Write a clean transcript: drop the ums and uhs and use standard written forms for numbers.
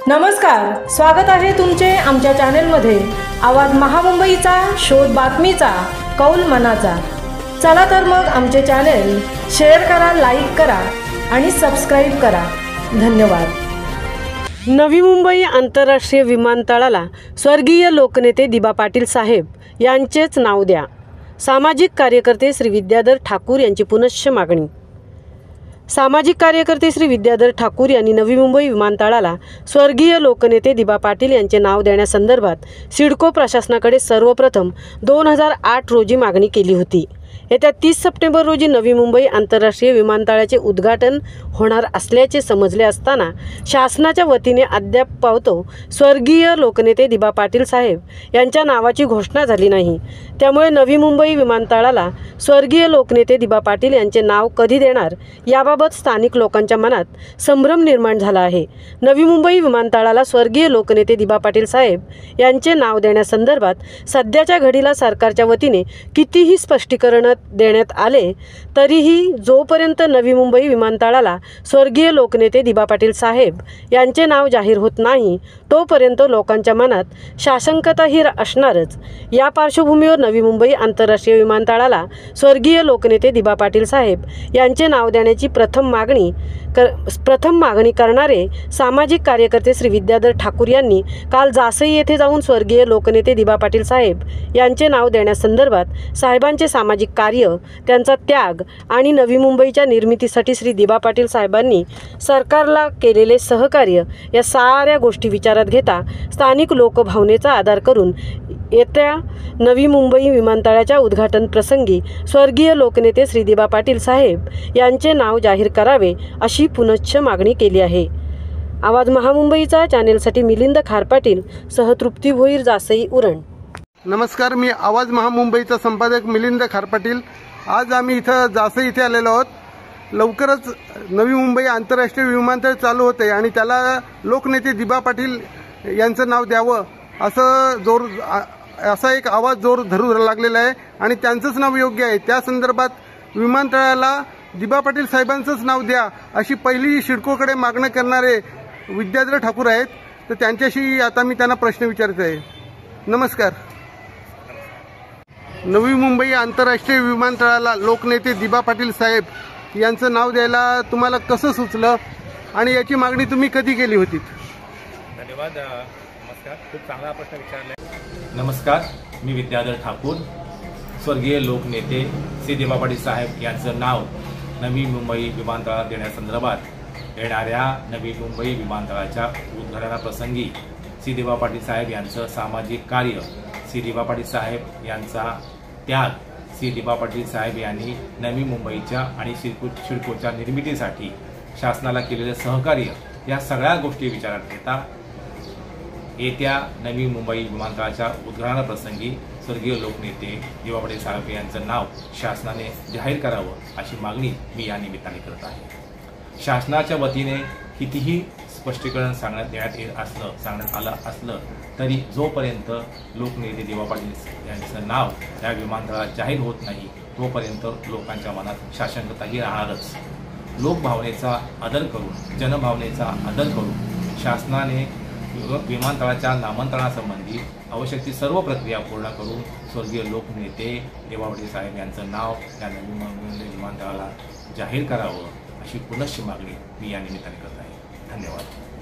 नमस्कार, स्वागत आहे तुमचे आमच्या चॅनेलमध्ये। आवाज महामुंबईचा, शोध बातमीचा, कौल मनाचा। चला तर मग आमचे चॅनेल शेअर करा, लाईक करा आणि सबस्क्राइब करा। धन्यवाद। नवी मुंबई आंतरराष्ट्रीय विमानतळाला स्वर्गीय लोकनेते दिबा पाटील साहेब यांचेच नाव द्या। सामाजिक कार्यकर्ते श्री विद्याधर ठाकूर यांची पुनश्च मागणी। सामाजिक कार्यकर्ते श्री विद्याधर ठाकूर यांनी नवी मुंबई विमानतळाला स्वर्गीय लोकनेते दिबा पाटील यांचे नाव देण्यासंदर्भात सिडको प्रशासनाकडे सर्वप्रथम 2008 रोजी मागणी केली होती। येत्या 30 सप्टेंबर रोजी नवी मुंबई आंतरराष्ट्रीय विमानतळाचे उद्घाटन होणार असल्याचे समजले असताना शासनाच्या वतीने अद्याप पावतो स्वर्गीय लोकनेते दिबा पाटील साहेब यांच्या नावाची घोषणा झाली नाही। त्यामुळे नवी मुंबई विमानतळाला स्वर्गीय लोकनेते दिबा पाटील यांचे नाव कधी देणार याबाबत स्थानिक लोकांच्या मनात संभ्रम निर्माण झाला आहे। नवी मुंबई विमानतळाला स्वर्गीय लोकनेते दिबा पाटील साहेब यांचे नाव देण्यासंदर्भात सध्याच्या घडीला सरकारच्या वतीने कितीही स्पष्टीकरण देण्यात आले तरीही जोपर्यंत नवी मुंबई विमानतळाला स्वर्गीय लोकनेते दिबा पाटील साहेब यांचे नाव जाहीर होत नाही तोपर्यंत लोकांच्या मनात साशंकता ही असणारच। या पार्श्वभूमीवर नवी मुंबई आंतरराष्ट्रीय विमानतळाला स्वर्गीय लोकनेते दिबा पाटील साहेब यांचे नाव देण्याची प्रथम मागणी करणारे सामाजिक कार्यकर्ते श्री विद्याधर ठाकूर यांनी काल जासई येथे जाऊन स्वर्गीय लोकनेते दिबा पाटील साहेब यांचे नाव देण्यासंदर्भात साहेबांचे सामाजिक कार्य, त्यांचा त्याग आणि नवी मुंबईच्या निर्मितीसाठी श्री दिबा पाटील साहेबांनी सरकारला केलेले सहकार्य या साऱ्या गोष्टी विचारात घेता स्थानिक लोकभावनेचा आधार करून येत्या नवी मुंबई विमानतळाच्या उद्घाटन प्रसंगी स्वर्गीय लोकनेते श्री दिबा पाटील साहेब यांचे नाव जाहीर करावे अशी पुनश्च मागणी केली आहे। आवाज महामुंबईचा चॅनेलसाठी मिलिंद खारपाटील सह तृप्ती भोईर, जासई, उरण। नमस्कार, मी आवाज महामुंबईचा संपादक मिलिंद खारपाटील। आज आम्ही इथं जासई इथे आलेलो आहोत। लवकरच नवी मुंबई आंतरराष्ट्रीय विमानतळ चालू होते आणि त्याला लोकनेते दिबा पाटील यांचं नाव द्यावं असा एक आवाज जोर धरू लागलेला आहे आणि त्यांचंच नाव योग्य आहे। त्या संदर्भात विमानतळाला दिबा पाटील साहेबांचंच नाव द्या अशी पहिली सिडकोकडे मागणी करणारे विद्याधर ठाकूर आहेत। तर त्यांच्याशी आता मी त्यांना प्रश्न विचारत आहे। नमस्कार, नवी मुंबई आंतरराष्ट्रीय विमानतळाला लोकनेते दिबा पाटील साहेब यांचं नाव द्यायला तुम्हाला कसं सुचलं आणि याची मागणी तुम्ही कधी केली होती? धन्यवाद। नमस्कार, खूप चांगला प्रश्न विचारला। नमस्कार, मी विद्याधर ठाकूर। स्वर्गीय लोकनेते श्री दिबा पाटील साहेब यांचं नाव नवी मुंबई विमानतळाला देण्यासंदर्भात येणाऱ्या नवी मुंबई विमानतळाच्या उद्घाटनाप्रसंगी श्री दिबा पाटील साहेब यांचं सामाजिक कार्य, श्री दिबा पाटील साहेब यांचा त्याग, श्री दिबा पाटील साहेब यांनी नवी मुंबईच्या आणि सिडकोच्या निर्मितीसाठी शासनाला केलेले सहकार्य या सगळ्या गोष्टी विचारात घेता येत्या नवी मुंबई विमानतळाच्या उद्घाटनाप्रसंगी स्वर्गीय लोकनेते दिबा पाटील साहेब यांचं नाव शासनाने जाहीर करावं अशी मागणी मी या निमित्ताने करत आहे। शासनाच्या वतीने कितीही स्पष्टीकरण सांगण्यात आलं असलं तरी जोपर्यंत लोकनेते दिबा पाटील यांचं नाव या विमानतळात जाहीर होत नाही तोपर्यंत लोकांच्या मनात साशंकता ही राहणारच। लोकभावनेचा आदर करून, जनभावनेचा आदर करून शासनाने विमानतळाच्या नामांतरणासंबंधी आवश्यक ती सर्व प्रक्रिया पूर्ण करून स्वर्गीय लोकनेते दिबा पाटील साहेब यांचं नाव या नवी मुंबई विमानतळाला जाहीर करावं अशी पुनश्च मागणी मी या निमित्ताने करत आहे। धन्यवाद।